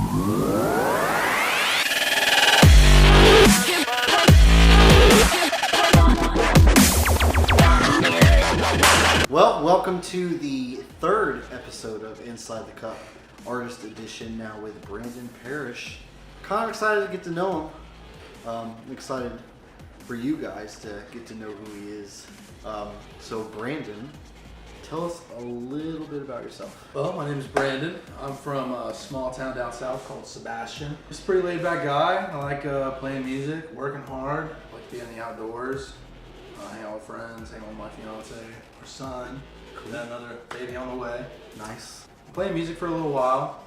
Well, welcome to the third episode of Inside the Cup, Artist Edition, now with Branden Parrish. Kind of excited to get to know him. I'm excited for you guys to get to know who he is. So Branden, tell us a little bit about yourself. Well, my name is Branden. I'm from a small town down south called Sebastian. Just a pretty laid back guy. I like playing music, working hard, I like to be in the outdoors, hang out with friends, hang out with my fiance, our son, cool. Then another baby on the way. Nice. Playing music for a little while.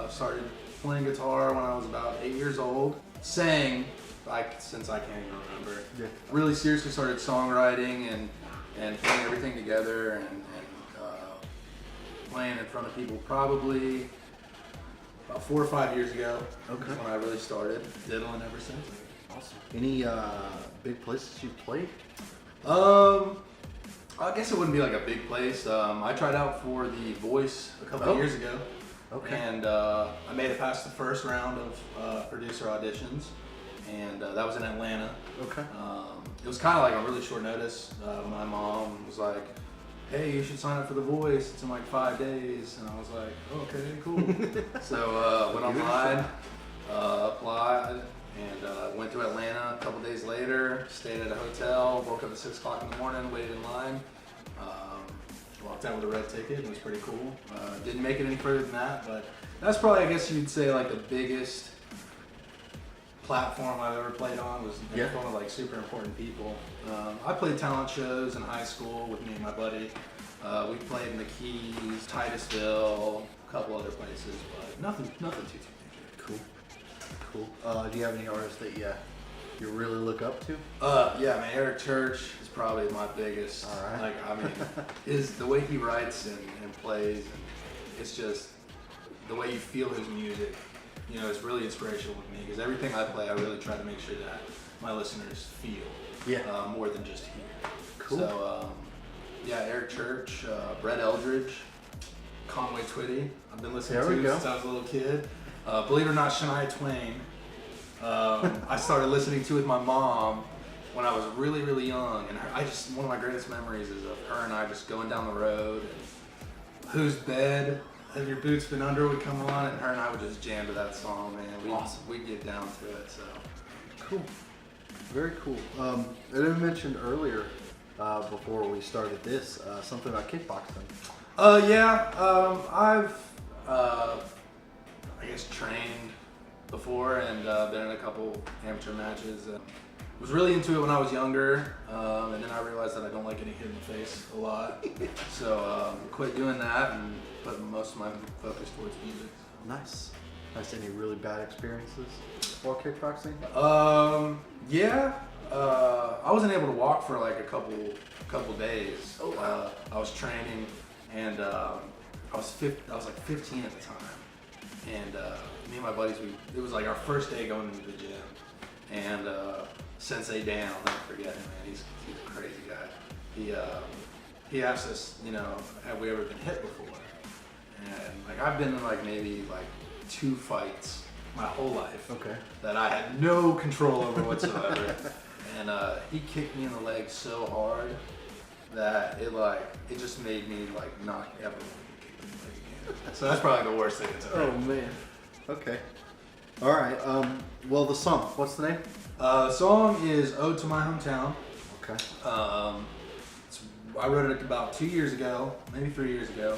Started playing guitar when I was about 8 years old. Sang since I can't even remember. Yeah. Really seriously started songwriting and putting everything together and playing in front of people probably about 4 or 5 years ago. Okay. When I really started. Diddling ever since. Awesome. Any big places you've played? I guess it wouldn't be like a big place. I tried out for The Voice a couple of years ago. Okay. And I made it past the first round of producer auditions, and that was in Atlanta. Okay. It was kind of like a really short notice. My mom was like, "Hey, you should sign up for The Voice. It's in like 5 days." And I was like, "Okay, cool." So went online, applied, and went to Atlanta a couple days later. Stayed at a hotel. Woke up at 6 o'clock in the morning. Waited in line. Walked out with a red ticket. It was pretty cool. Didn't make it any further than that, but that's probably, I guess you'd say, like the biggest platform I've ever played on was in front of like super important people. I played talent shows in high school with me and my buddy. We played in the Keys, Titusville, a couple other places, but nothing too major. Cool. Do you have any artists that you really look up to? Yeah, man, Eric Church is probably my biggest. All right. Like, I mean, the way he writes and plays, and it's just the way you feel his music. You know, it's really inspirational with me because everything I play, I really try to make sure that my listeners feel more than just hear. Cool. So, yeah, Eric Church, Brett Eldridge, Conway Twitty. I've been listening to since I was a little kid. Believe it or not, Shania Twain. I started listening to with my mom when I was really, really young, and one of my greatest memories is of her and I just going down the road, and Whose Bed Have Your Boots Been Under would come on, and her and I would just jam to that song, man. We'd get down to it, so. Cool. Very cool. I didn't mention earlier, before we started this, something about kickboxing. I've, I guess, trained before and been in a couple amateur matches. Was really into it when I was younger, and then I realized that I don't like getting hit in the face a lot. So quit doing that and put most of my focus towards music. Nice. Any really bad experiences while kickboxing? I wasn't able to walk for like a couple days. Oh, wow. I was training, and I was like 15 at the time, and me and my buddies, it was like our first day going into the gym, and Sensei Dan, I'll never forget him, man. He's a crazy guy. He asked us, you know, have we ever been hit before? And like I've been in like maybe like 2 fights my whole life. Okay. That I had no control over whatsoever. And he kicked me in the leg so hard that it just made me like not ever want to get kicked in the leg again. So that's probably the worst thing that's ever happened. Oh man. Okay. All right. Well, the song. What's the name? The song is "Ode to My Hometown." Okay. I wrote it about 2 years ago, maybe 3 years ago,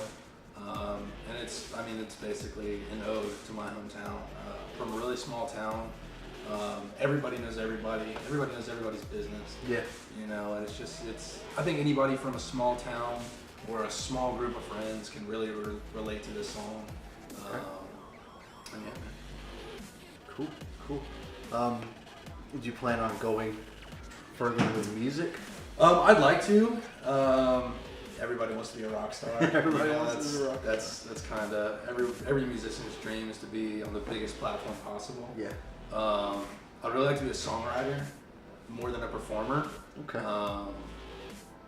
and it's basically an ode to my hometown. From a really small town, everybody knows everybody. Everybody knows everybody's business. Yeah. You know, and I think anybody from a small town or a small group of friends can really relate to this song. Okay. And yeah, man. Cool. Do you plan on going further with music? I'd like to. Everybody wants to be a rock star. Everybody wants to be a rock star. That's kind of every musician's dream is to be on the biggest platform possible. Yeah. I'd really like to be a songwriter more than a performer. Okay.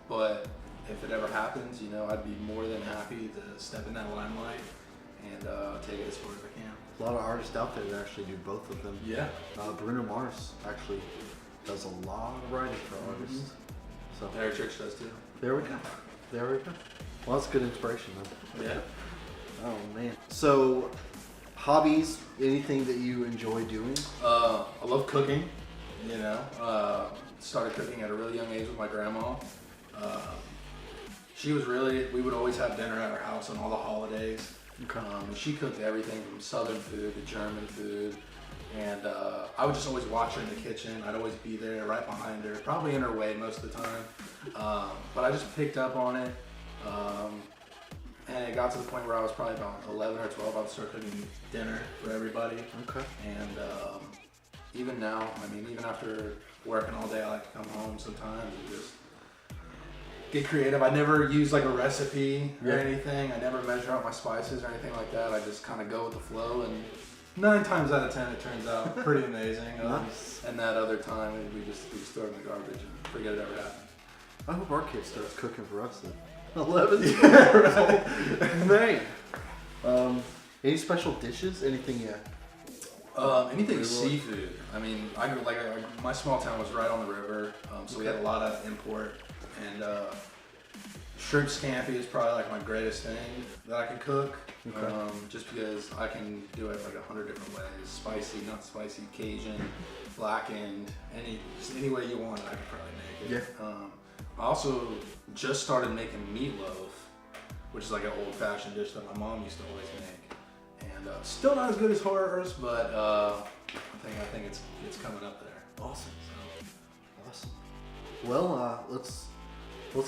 But if it ever happens, you know, I'd be more than happy to step in that limelight and take it as far as I can. a lot of artists out there that actually do both of them. Yeah. Bruno Mars actually does a lot of writing for artists. So Eric Church does too. there we go. There we go. Well, that's good inspiration, though. Yeah. Oh man. So, hobbies? Anything that you enjoy doing? I love cooking. You know, started cooking at a really young age with my grandma. She was really. We would always have dinner at our house on all the holidays. Okay. She cooked everything from Southern food to German food. And I would just always watch her in the kitchen. I'd always be there right behind her, probably in her way most of the time. But I just picked up on it. And it got to the point where I was probably about 11 or 12. I would start cooking dinner for everybody. Okay. And even now, I mean, even after working all day, I like to come home sometimes and just get creative. I never use like a recipe or anything. I never measure out my spices or anything like that. I just kind of go with the flow, and 9 times out of 10 it turns out pretty amazing. Nice. And that other time we just throw it in the garbage and forget it ever happened. I hope our kid starts cooking for us then. 11 right. Man. Any special dishes? Anything yet? Anything seafood. I mean, my small town was right on the river, so we had a lot of import. And shrimp scampi is probably like my greatest thing that I can cook. Okay. Just because I can do it like 100 different ways: spicy, not spicy, Cajun, blackened, any way you want it, I can probably make it. Yeah. I also just started making meatloaf, which is like an old-fashioned dish that my mom used to always make, and still not as good as hers, but I think it's coming up there. Awesome. Awesome. Well, let's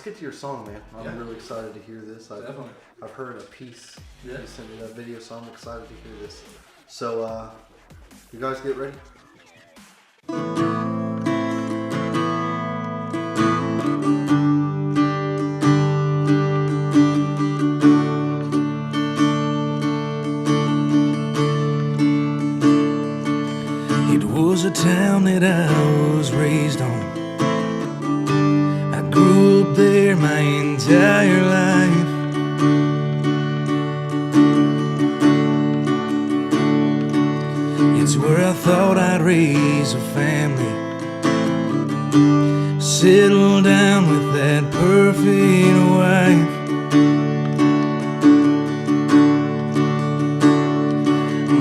get to your song, man. I'm really excited to hear this. Definitely. I've heard a piece. Yeah. You sent me that video, so I'm excited to hear this. So, you guys get ready? It was a town that I was raised on. I grew up there my entire life. It's where I thought I'd raise a family, settle down with that perfect wife.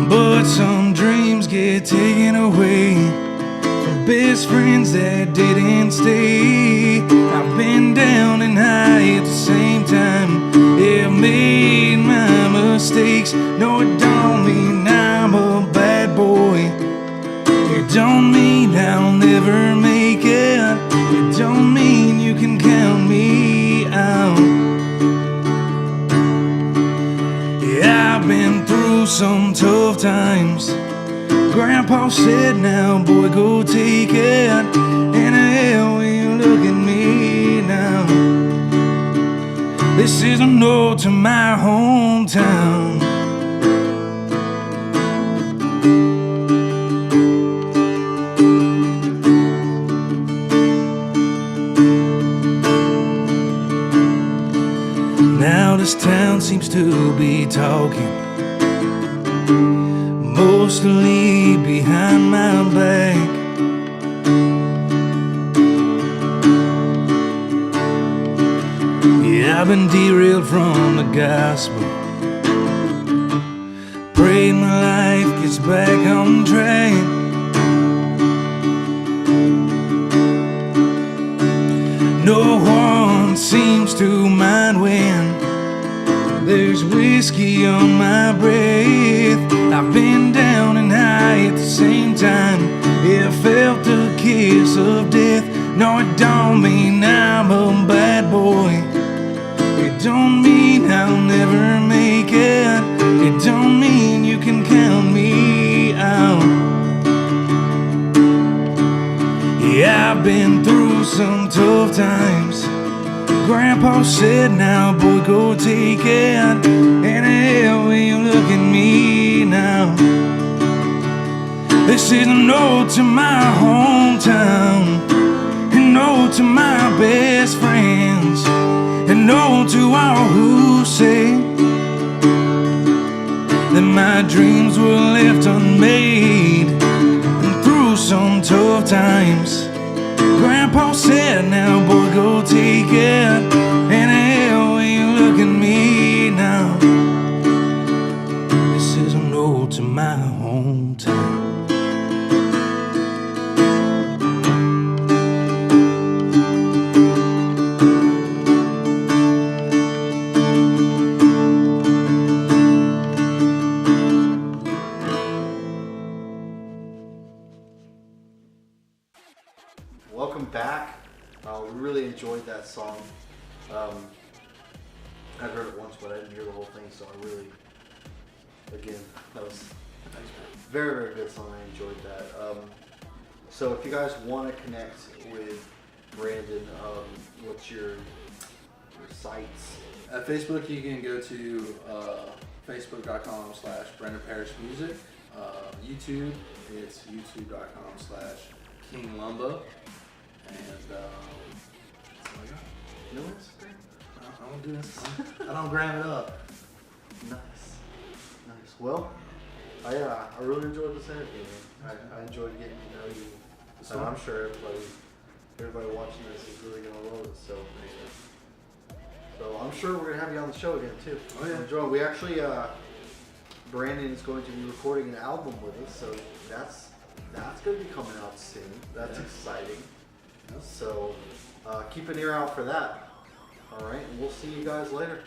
But some dreams get taken away from best friends that didn't stay. I've been down and high at the same time. I've made my mistakes. No, it don't mean I'm a bad boy. It don't mean I'll never make it. It don't mean you can count me out. Yeah, I've been through some tough times. Grandpa said, now boy, go take it. And hell, will you look at me now? This is a note to my hometown. Now this town seems to be talking, mostly behind my back. Yeah, I've been derailed from the gospel. Pray my life gets back on track. No one seems to mind when there's whiskey on my breath. I've been down and high at the same time. Yeah, I felt the kiss of death. No, it don't mean I'm a bad boy. It don't mean I'll never make it. It don't mean you can count me out. Yeah, I've been through some tough times. Grandpa said, now boy, go take it. And hell, will you look at me now? This is a note to my hometown, a note to my best friends, a note to all who say that my dreams will live now, boy, go take it. And hell, when you look at me now, this is an ode to my hometown. Welcome back. We really enjoyed that song. I've heard it once, but I didn't hear the whole thing, so I really, again, that was very, very good song. I enjoyed that. So if you guys want to connect with Branden, what's your sites? At Facebook, you can go to facebook.com/Branden Parrish Music. YouTube, it's youtube.com/King Lumba. And that's all I got. No Instagram? I don't do Instagram. I don't gram it up. Nice. Well, I really enjoyed this interview. I enjoyed getting to know you. And I'm sure everybody watching this is really gonna love it. So I'm sure we're gonna have you on the show again too. Oh yeah. Enjoy. We actually Branden is going to be recording an album with us, so that's going to be coming out soon. That's exciting. So keep an ear out for that. All right, and we'll see you guys later.